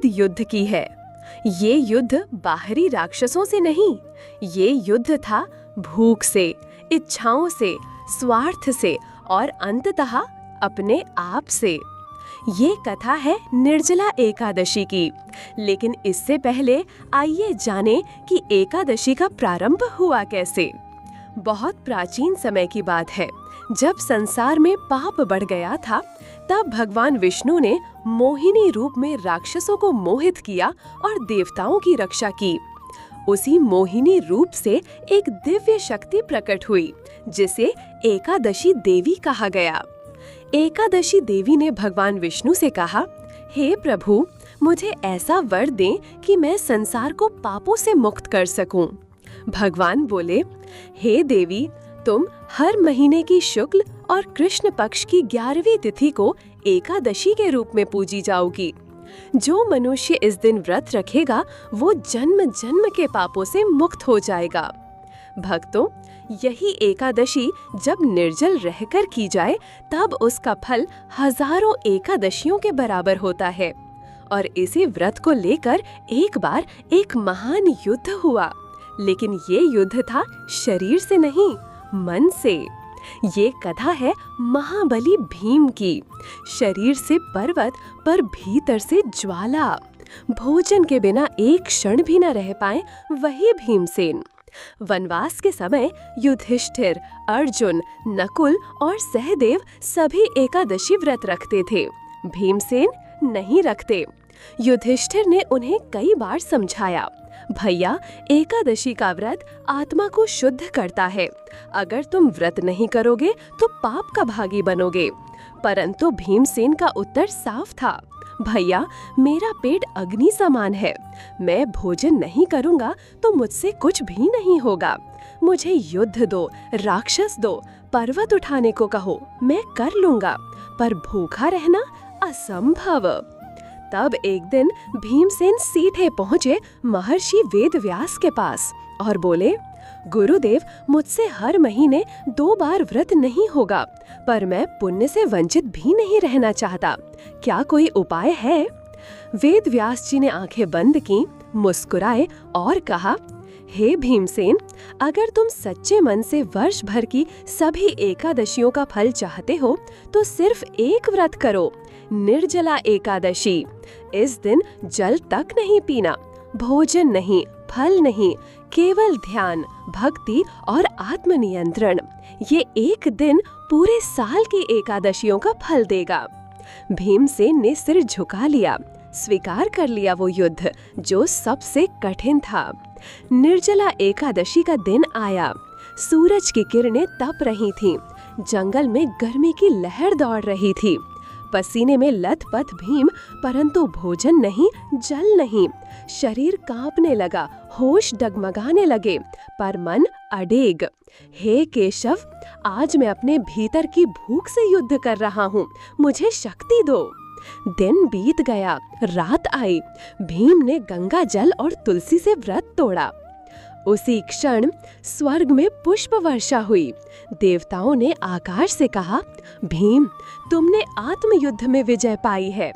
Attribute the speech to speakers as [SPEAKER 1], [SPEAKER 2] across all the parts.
[SPEAKER 1] युद्ध की है। ये युद्ध बाहरी राक्षसों से नहीं, ये युद्ध था भूख से, इच्छाओं से, स्वार्थ से और अंततः अपने आप से। ये कथा है निर्जला एकादशी की, लेकिन इससे पहले आइए जानें कि एकादशी का प्रारंभ हुआ कैसे। बहुत प्राचीन समय की बात है, जब संसार में पाप बढ़ गया था, तब भगवान विष्णु ने मोहिनी रूप में राक्षसों को मोहित किया और देवताओं की रक्षा की। उसी मोहिनी रूप से एक दिव्य शक्ति प्रकट हुई, जिसे एकादशी देवी कहा गया। एकादशी देवी ने भगवान विष्णु से कहा, हे प्रभु, मुझे ऐसा वर दें कि मैं संसार को पापों से मुक्त कर सकूं। भगवान बोले, हे देवी, तुम हर महीने की शुक्ल और कृष्ण पक्ष की 11वीं तिथि को एकादशी के रूप में पूजी जाओगी। जो मनुष्य इस दिन व्रत रखेगा, वो जन्म जन्म के पापों से मुक्त हो जाएगा। भक्तों, यही एकादशी जब निर्जल रहकर की जाए, तब उसका फल हजारों एकादशियों के बराबर होता है। और इसी व्रत को लेकर एक बार एक महान युद्ध हुआ, लेकिन ये युद्ध था शरीर से नहीं, मन से। ये कथा है महाबली भीम की। शरीर से पर्वत, पर भीतर से ज्वाला। भोजन के बिना एक क्षण भी न रह पाए, वही भीमसेन। वनवास के समय युधिष्ठिर, अर्जुन, नकुल और सहदेव सभी एकादशी व्रत रखते थे। भीमसेन नहीं रखते। युधिष्ठिर ने उन्हें कई बार समझाया, भैया, एकादशी का व्रत आत्मा को शुद्ध करता है। अगर तुम व्रत नहीं करोगे तो पाप का भागी बनोगे। परंतु भीमसेन का उत्तर साफ था, भैया, मेरा पेट अग्नि समान है। मैं भोजन नहीं करूँगा तो मुझसे कुछ भी नहीं होगा। मुझे युद्ध दो, राक्षस दो, पर्वत उठाने को कहो, मैं कर लूँगा, पर भूखा रहना असंभव। तब एक दिन भीमसेन सीधे पहुँचे महर्षि वेदव्यास के पास और बोले, गुरुदेव, मुझसे हर महीने 2 बार व्रत नहीं होगा, पर मैं पुण्य से वंचित भी नहीं रहना चाहता। क्या कोई उपाय है? वेदव्यास जी ने आंखें बंद की, मुस्कुराए और कहा, हे भीमसेन, अगर तुम सच्चे मन से वर्ष भर की सभी एकादशियों का फल चाहते हो, तो सिर्फ एक व्रत करो, निर्जला एकादशी। इस दिन जल तक नहीं पीना, भोजन नहीं, फल नहीं, केवल ध्यान, भक्ति और आत्मनियंत्रण। ये एक दिन पूरे साल की एकादशियों का फल देगा। भीमसेन ने सिर झुका लिया, स्वीकार कर लिया वो युद्ध जो सबसे कठिन था। निर्जला एकादशी का दिन आया। सूरज की किरणें तप रही थीं, जंगल में गर्मी की लहर दौड़ रही थी। पसीने में लथपथ भीम, परंतु भोजन नहीं, जल नहीं। शरीर कांपने लगा, होश डगमगाने लगे, पर मन अडेग। हे केशव, आज मैं अपने भीतर की भूख से युद्ध कर रहा हूँ, मुझे शक्ति दो। दिन बीत गया, रात आई। भीम ने गंगा जल और तुलसी से व्रत तोड़ा। उसी क्षण स्वर्ग में पुष्प वर्षा हुई। देवताओं ने आकाश से कहा, भीम, तुमने आत्म युद्ध में विजय पाई है।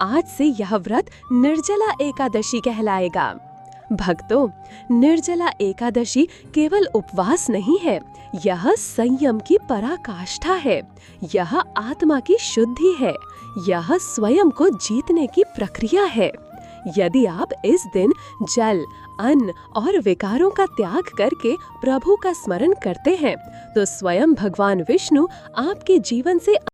[SPEAKER 1] आज से यह व्रत निर्जला एकादशी कहलाएगा। भक्तों, निर्जला एकादशी केवल उपवास नहीं है, यह संयम की पराकाष्ठा है। यह आत्मा की शुद्धि है। यह स्वयं को जीतने की प्रक्रिया है। यदि आप इस दिन जल, अन्न और विकारों का त्याग करके प्रभु का स्मरण करते हैं, तो स्वयं भगवान विष्णु आपके जीवन से